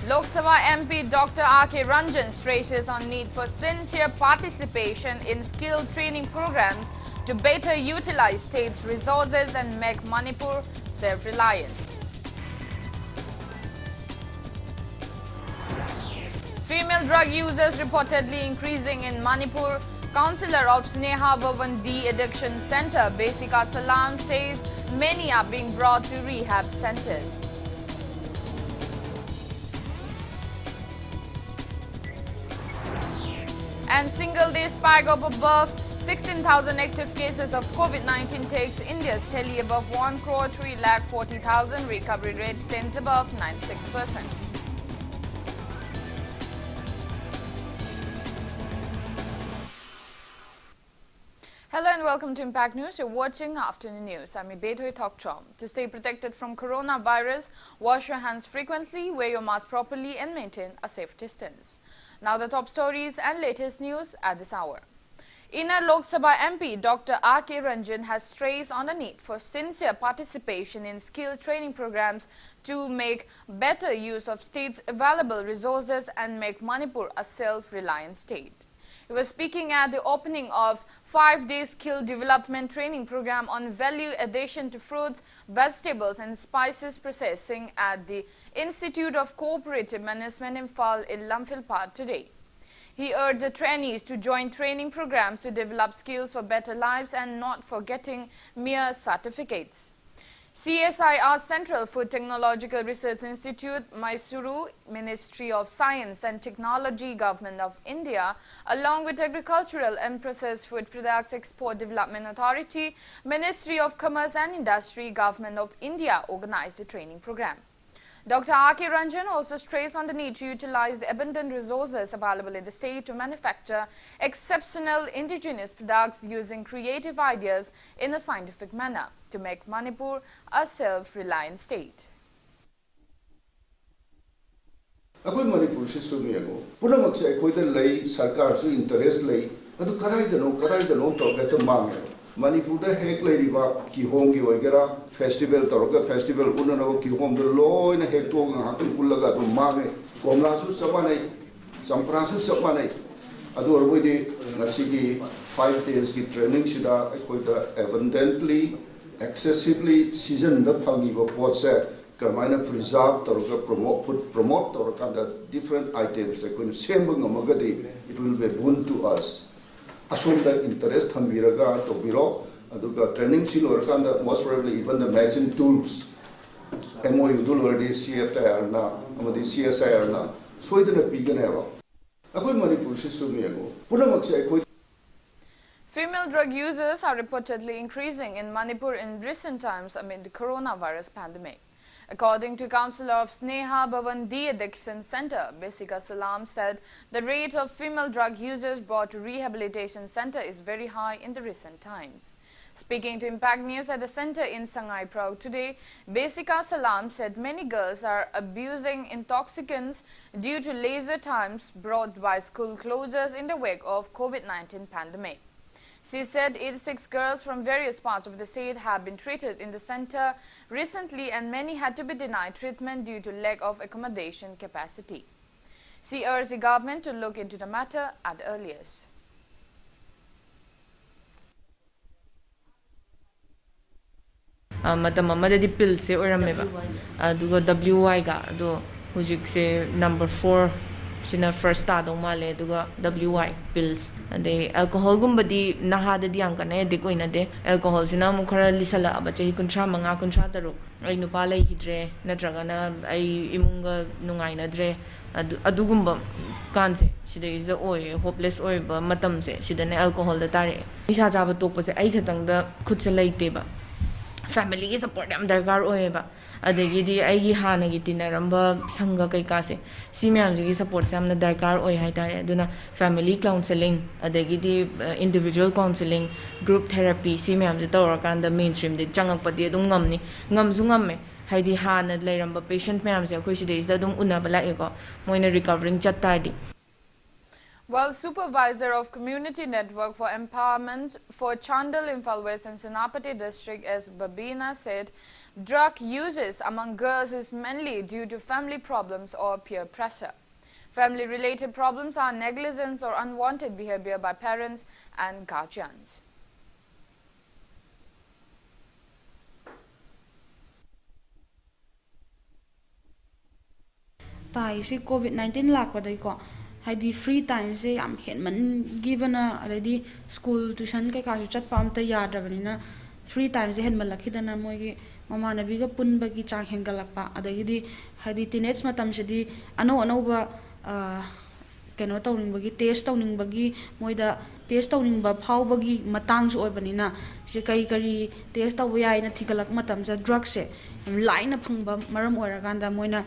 Lok Sabha MP Dr. R.K. Ranjan stresses on need for sincere participation in skill training programs to better utilize states' resources and make Manipur self-reliant. Female drug users reportedly increasing in Manipur. Councillor of Sneha Bhavan De-Addiction Center, Besika Salam, says many are being brought to rehab centers. And single-day spike of above 16,000 active cases of COVID-19 takes India's tally above 1,340,000. Recovery rate stands above 96%. Hello and welcome to Impact News. You're watching Afternoon News. I'm IBETHOI THOKCHOM. To stay protected from coronavirus, wash your hands frequently, wear your mask properly and maintain a safe distance. Now the top stories and latest news at this hour. Inner Lok Sabha MP Dr. R.K. Ranjan has stressed on the need for sincere participation in skill training programs to make better use of states' available resources and make Manipur a self-reliant state. He was speaking at the opening of 5-day skill development training program on value addition to fruits, vegetables and spices processing at the Institute of Cooperative Management in Lamphilpat today. He urged the trainees to join training programs to develop skills for better lives and not for getting mere certificates. CSIR Central Food Technological Research Institute, Mysuru, Ministry of Science and Technology, Government of India, along with Agricultural and Processed Food Products Export Development Authority, Ministry of Commerce and Industry, Government of India organized the training program. Dr. R.K. Ranjan also stressed on the need to utilize the abundant resources available in the state to manufacture exceptional indigenous products using creative ideas in a scientific manner to make Manipur a self-reliant state. Ako Manipur se sumiyago. Puna magsa ako ito lay sarkar su interest lay. Ado karay dano to gato mange. Manipur da hek lay riba ki home ki wagera festival toroga festival una na ki home do loy na hek to ng hatun kulaga to mange. Komla su samanay sampra su samanay. Ado orbo di nasigi 5 days ki training sida ako ito abundantly excessively season the pangi bo potse karmaina preserve toroga promote toroga the different items like when same ngamagadi it will be boon to us asum the interest hambiraga to biro aduga training sil orkanda most probably even the machine tools MOU dul already CFTR na amadi CSIR na so idana pigana ba akoi Manipur se sumiyago puna magsa akoi. Female drug users are reportedly increasing in Manipur in recent times amid the coronavirus pandemic. According to Councillor of Sneha Bhavan De-Addiction Center, Besika Salam said the rate of female drug users brought to rehabilitation center is very high in the recent times. Speaking to Impact News at the center in Sangai Prague today, Besika Salam said many girls are abusing intoxicants due to leisure times brought by school closures in the wake of COVID-19 pandemic. She said 86 girls from various parts of the state have been treated in the center recently and many had to be denied treatment due to lack of accommodation capacity. She urged the government to look into the matter at the earliest. Matam amada pills se orameba adugo WY ga ado hujik se number 4 sina first ta dong male aduga WY pills ade alcohol gumbadi nahada diang kana de koina de alcohol sina mu khara lisala aba chahi kuntra manga kuntra taru ai nupa lai hidre natraga na ai imunga nungai na dre adugumba kanse sida is the oi hopeless oi ba matam se sida ne alcohol da tare nisha jaba tokpa se ai khatang da khut se laite ba family ki support am darkar oye ba adegi di ai gi hana gi tinaramba sanga kai ka se si myam ji support sam na darkar oye hai tare aduna family counseling adegi di individual counseling group therapy si myam ji tawra kan da mainstream de changak pa di dum ngam ni ngam zu ngam me haidi hana leiramba patient myam je khoi si de is da dum una bala e ko moina recovering chat tar di. While Supervisor of Community Network for Empowerment for Chandal, Imphal West and Senapati District S. Babina said drug uses among girls is mainly due to family problems or peer pressure. Family-related problems are negligence or unwanted behavior by parents and guardians. COVID-19 lakpadai ko haidi free time se am henman given already school tuition kai ka chat pam ta yadrabanina free time se henman lakhidana moigi mama nabi ga punbagi chang hengalakpa adagidi haidi teenage matam sedi ano ba keno tawningbagi test tawningbagi moida test tawningba phawbagi matang su oibanina se kai kari test taw yai na thigalak matam ja drug se line phangba maram oiraganda moina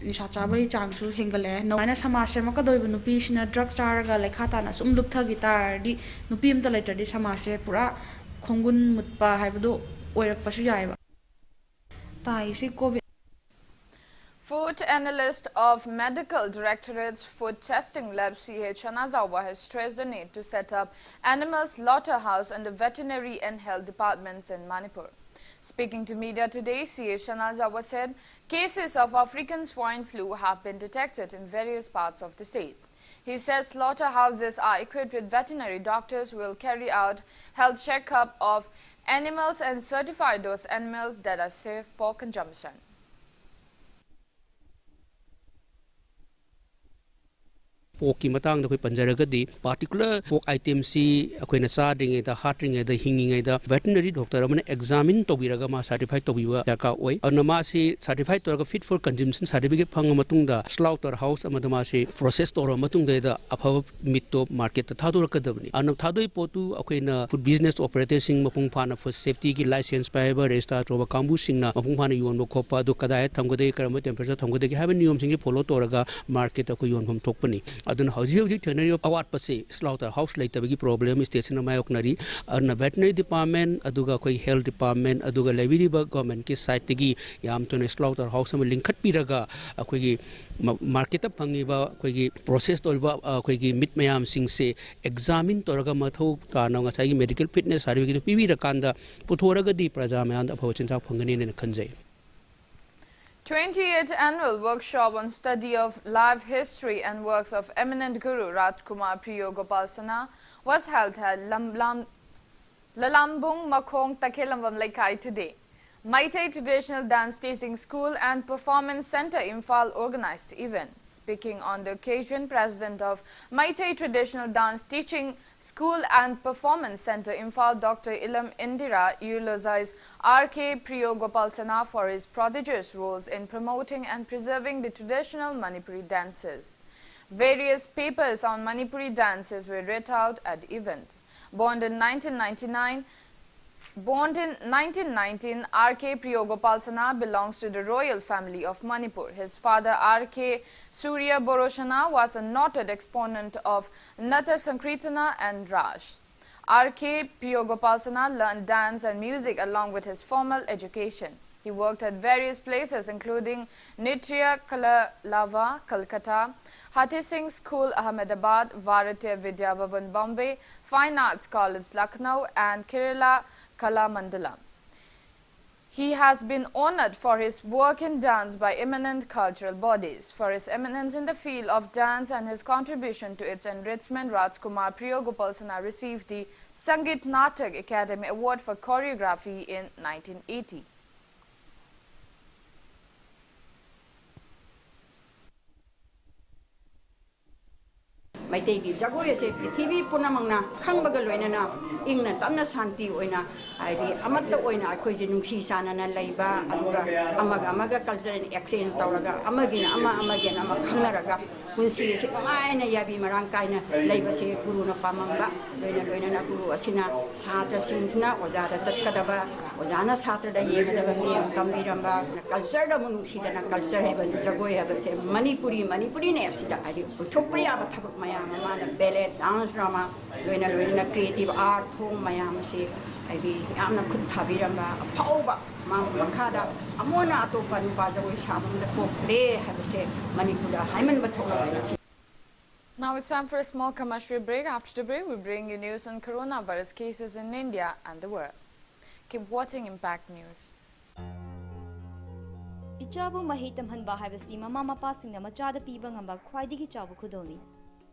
nisha chabai changsu hengale no ana samase ma ka doibu nupi sina drug charaga lekhata na sum luptha gitar di nupi amta later di samase pura khongun mutpa haibdo oirak pasu yaiba tai si covid. Food analyst of Medical Directorate's Food Testing Lab CH Anazawa has stressed the need to set up animal slaughterhouse and the veterinary and health departments in Manipur. Speaking to media today, CH Anazawa said cases of African swine flu have been detected in various parts of the state. He said slaughterhouses are equipped with veterinary doctors who will carry out health checkup of animals and certify those animals that are safe for consumption. pork ki matang da koi panjaraga di particular pork item si akoina chadring da hatring da hinging da veterinary doctor amane examine to biraga ma certified to biwa daka oi anama si certified to fit for consumption certificate phang matung da slaughter house amadama si process to matung da apha meat to market ta thador kadabni anam thadoi potu akoina food business operators sing mapung phana for safety ki license paiba register to ba kambu singna mapung phana yon bo khopa do kadai thamgade karama temperature thamgade ki have niyom sing follow toraga market ko yon phom thokpani aduna hauji thenari awat pase slaughter house laitaba problem station ma yoknari na veterinary department aduga koi health department aduga library government ki site gi yam to slaughter house ma link khat piraga akoi gi market phangi ba koi gi process toriba koi gi meat mayam sing se examine toraga mathau ta na nga sai medical fitness certificate pibi rakanda puthораga di praja mayan da phawchin cha phangani ne khanjai 28th annual workshop on study of life history and works of eminent Guru Rajkumar Priyo Gopal Sana was held at Lalambung Makhong Takhelambam Laikai today. Maitai Traditional Dance Teaching School and Performance Center Imphal organized the event. Speaking on the occasion, President of Maitai Traditional Dance Teaching School and Performance Center Imphal, Dr. Ilam Indira, eulogized R.K. Priyo Gopal Sana for his prodigious roles in promoting and preserving the traditional Manipuri dances. Various papers on Manipuri dances were read out at the event. Born in 1919, R.K. Priyo Gopal Sana belongs to the royal family of Manipur. His father, R.K. Surya Boroshana, was a noted exponent of Nata Sankirtana and Raj. R.K. Priyo Gopal Sana learned dance and music along with his formal education. He worked at various places including Nitya Kalalava, Calcutta, Hathi Singh School, Ahmedabad, Varatiya Vidya Bhavan, Bombay, Fine Arts College, Lucknow, and Kerala Kala Mandala. He has been honored for his work in dance by eminent cultural bodies. For his eminence in the field of dance and his contribution to its enrichment, Rajkumar Priyo Gopal Sana received the Sangeet Natak Academy Award for Choreography in 1980. Maitai gi jagoi se prithvi punamangna khangbaga loinana ingna tamna shanti oina aidi amatta oina akhoi je nungsi sanana leiba aluga amaga cultural exchange tawraga amagina amagena ama khangnaraga punsi se maina yabi marang kaina leiba se guru na pamangba loina guru asina satra singna ojada chatkadaba ojana satra da yegadaba miyam tambiramba culture da munungsi dana culture heba jagoi heba se manipuri ne asida aidi thopaya ba thabak maya mana ballet dance drama loina creative art form mayam se aidi amna khut thabiramba phauba makhada amona atopa nupa jagoi samam da pokre habse manipura haiman bathola. Now it's time for a small commercial break. After the break, we bring you news on coronavirus cases in India and the world. Keep watching Impact News. Ichabu mahi tamhanba haibasi mama mapa singna machada piba ngamba khwaidigi chabu khudolni.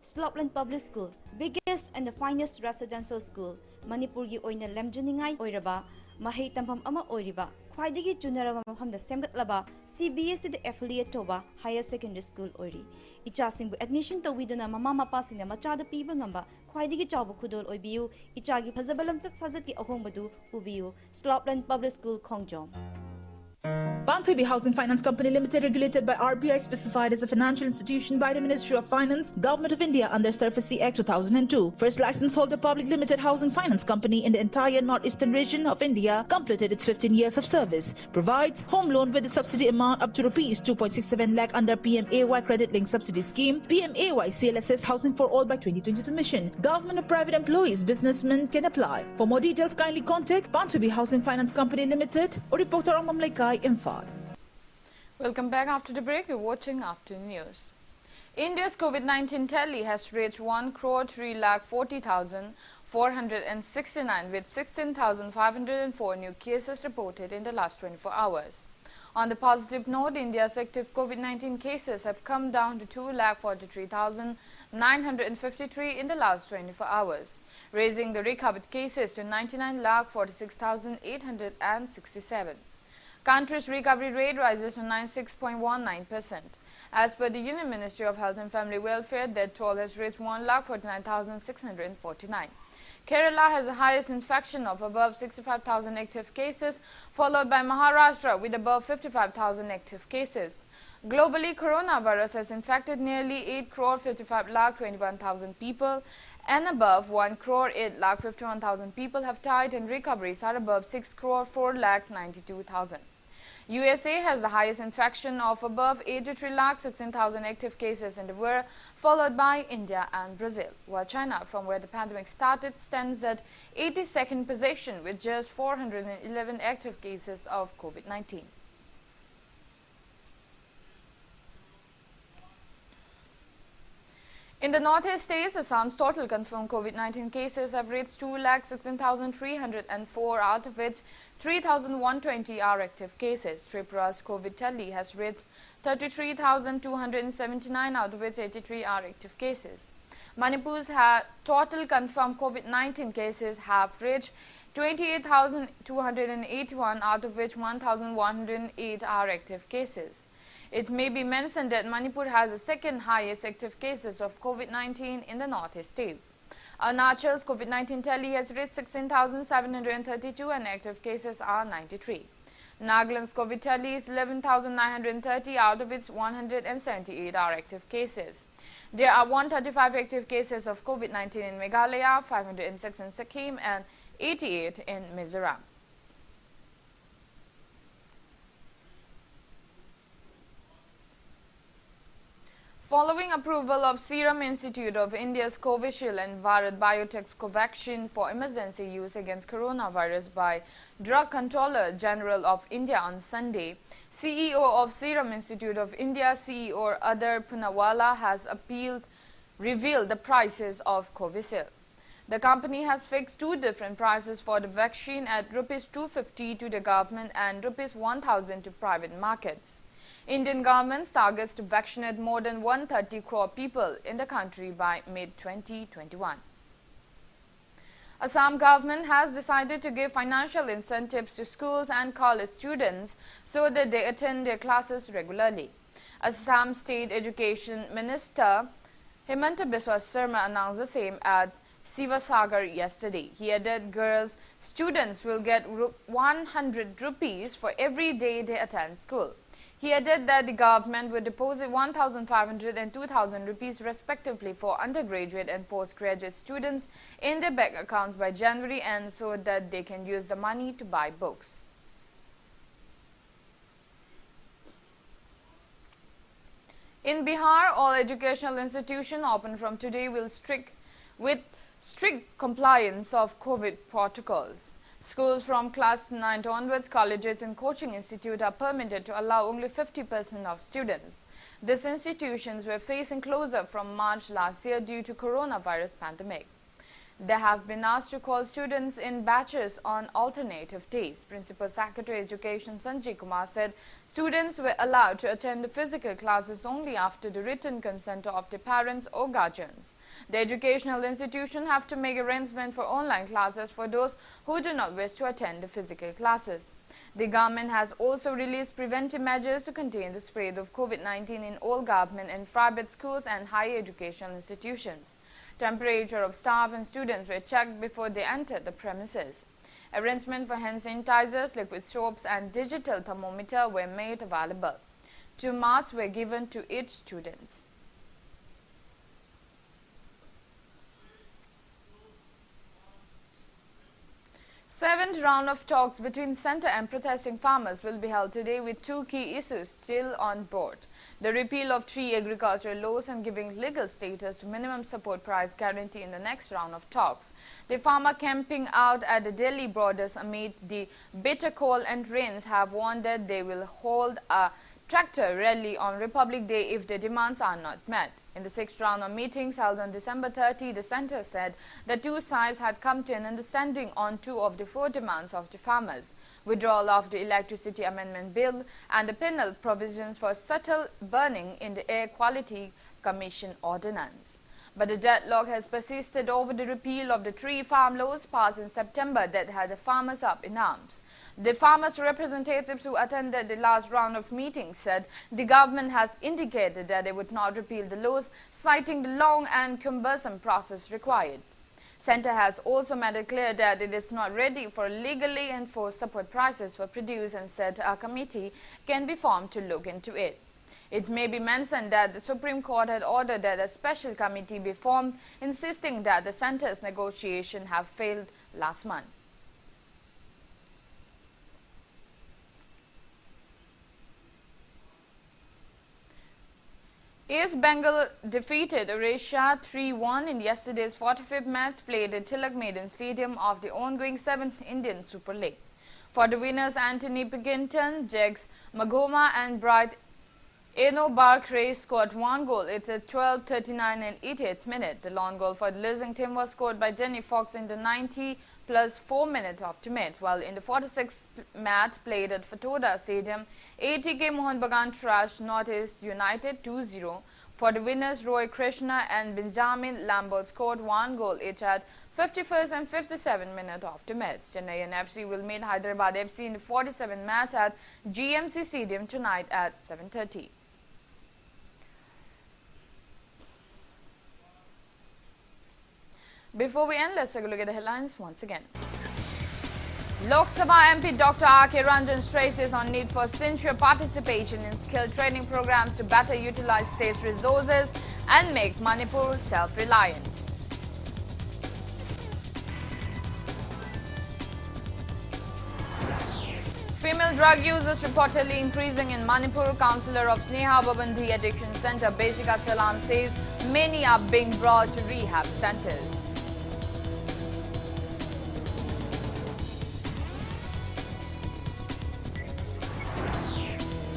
Slopland Public School, biggest and the finest residential school, Manipur gi oina lemjuningai oiraba, mahi tamham ama oiriba, khwaidigi junaraba mafamda semgatlaba, CBSE the affiliate toba higher secondary school oiri. Icha singbu admission to widana mama mapa singna machada piba ngamba khwaidigi chabu khudol oibiu, ichagi phazabalam chat sajati ahongbadu ubiu, Slopland Public School Khongjom. IBETHOI Housing Finance Company Limited, regulated by RBI, specified as a financial institution by the Ministry of Finance, Government of India under SURFACE Act 2002. First license holder public limited housing finance company in the entire northeastern region of India, completed its 15 years of service. Provides home loan with a subsidy amount up to rupees 2.67 lakh under PMAY Credit Link Subsidy Scheme, PMAY CLSS Housing for All by 2022 mission. Government or private employees, businessmen can apply. For more details, kindly contact IBETHOI Housing Finance Company Limited or reporter Mamlaikai Imphal. Welcome back after the break. You're watching Afternoon News. India's COVID-19 tally has reached 1,340,469 with 16,504 new cases reported in the last 24 hours. On the positive note, India's active COVID-19 cases have come down to 2,43,953 in the last 24 hours, raising the recovered cases to 99,46,867. Country's recovery rate rises to 96.19%. As per the Union Ministry of Health and Family Welfare, death toll has reached 1,49,649. Kerala has the highest infection of above 65,000 active cases, followed by Maharashtra with above 55,000 active cases. Globally, coronavirus has infected nearly 8,55,21,000 people, and above 1,08,51,000 people have died, and recoveries are above 6,04,92,000. USA has the highest infection of above 83,16,000 active cases in the world, followed by India and Brazil, while China, from where the pandemic started, stands at 82nd position with just 411 active cases of COVID-19. In the northeast states, Assam's total confirmed COVID-19 cases have reached 2,16,304, out of which 3,120 are active cases. Tripura's COVID tally has reached 33,279, out of which 83 are active cases. Manipur's total confirmed COVID-19 cases have reached 28,281, out of which 1,108 are active cases. It may be mentioned that Manipur has the second highest active cases of COVID-19 in the northeast states. Arunachal's COVID-19 tally has reached 16,732 and active cases are 93. Nagaland's COVID tally is 11,930, out of which 178 are active cases. There are 135 active cases of COVID-19 in Meghalaya, 506 in Sikkim and 88 in Mizoram. Following approval of Serum Institute of India's Covishield and Bharat Biotech's Covaxin for emergency use against coronavirus by Drug Controller General of India on Sunday, CEO of Serum Institute of India, CEO Adar Poonawalla, has revealed the prices of Covishield. The company has fixed two different prices for the vaccine at Rs 250 to the government and Rs 1,000 to private markets. Indian government targets to vaccinate more than 130 crore people in the country by mid-2021. Assam government has decided to give financial incentives to schools and college students so that they attend their classes regularly. Assam State Education Minister Himanta Biswa Sarma announced the same at Sivasagar yesterday. He added girls students will get 100 rupees for every day they attend school. He added that the government would deposit 1,500 and 2,000 rupees respectively for undergraduate and postgraduate students in their bank accounts by January end so that they can use the money to buy books. In Bihar, all educational institutions open from today will strict compliance of COVID protocols. Schools from class 9 onwards, colleges and coaching institutes are permitted to allow only 50% of students. These institutions were facing closure from March last year due to coronavirus pandemic. They have been asked to call students in batches on alternative days. Principal Secretary Education Sanjay Kumar said students were allowed to attend the physical classes only after the written consent of their parents or guardians. The educational institution have to make arrangement for online classes for those who do not wish to attend the physical classes. The government has also released preventive measures to contain the spread of COVID-19 in all government and private schools and higher educational institutions. Temperature of staff and students were checked before they entered the premises. Arrangement for hand sanitizers, liquid soaps and digital thermometer were made available. 2 masks were given to each student. Seventh round of talks between centre and protesting farmers will be held today with 2 key issues still on board. The repeal of 3 agricultural laws and giving legal status to minimum support price guarantee in the next round of talks. The farmer camping out at the Delhi borders amid the bitter cold and rains have warned that they will hold a tractor rally on Republic Day if their demands are not met. In the 6th round of meetings held on December 30, the centre said the 2 sides had come to an understanding on 2 of the 4 demands of the farmers: withdrawal of the Electricity Amendment Bill and the penal provisions for subtle burning in the Air Quality Commission Ordinance. But the deadlock has persisted over the repeal of the 3 farm laws passed in September that had the farmers up in arms. The farmers' representatives who attended the last round of meetings said the government has indicated that they would not repeal the laws, citing the long and cumbersome process required. Centre has also made it clear that it is not ready for legally enforced support prices for produce and said a committee can be formed to look into it. It may be mentioned that the Supreme Court had ordered that a special committee be formed, insisting that the centre's negotiation have failed last month. East Bengal defeated Odisha 3-1 in yesterday's 45th match played at Tilak Maiden Stadium of the ongoing 7th Indian Super League. For the winners, Anthony Pickinton, Jags Magoma and Bright Eno Barclay scored 1 goal. It's at 12, 39 and 88th minute. The lone goal for the losing team was scored by Denny Fox in the 90 plus 4 minutes of the match, while in the 46th match played at Fatoda Stadium, ATK Mohan Bagan thrashed Northeast United 2-0. For the winners, Roy Krishna and Benjamin Lambert scored 1 goal each at 51st and 57th minute of the match. Chennai and FC will meet Hyderabad FC in the 47th match at GMC Stadium tonight at 7:30. Before we end, let's take a look at the headlines once again. Lok Sabha MP Dr. R.K. Ranjan stresses on need for sincere participation in skill training programs to better utilize state resources and make Manipur self-reliant. Female drug users reportedly increasing in Manipur. Councillor of Sneha Babandhi Addiction Center, Basika Salam, says many are being brought to rehab centers.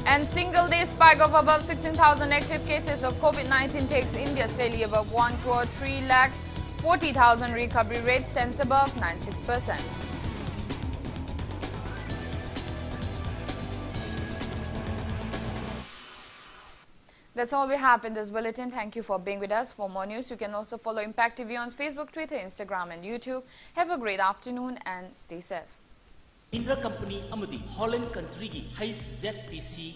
And single-day spike of above 16,000 active cases of COVID-19 takes India steadily above 1 crore 3 lakh 40,000. Recovery rate stands above 96%. That's all we have in this bulletin. Thank you for being with us. For more news, you can also follow Impact TV on Facebook, Twitter, Instagram and YouTube. Have a great afternoon and stay safe. Indra Company Amadi Holland Country HZPC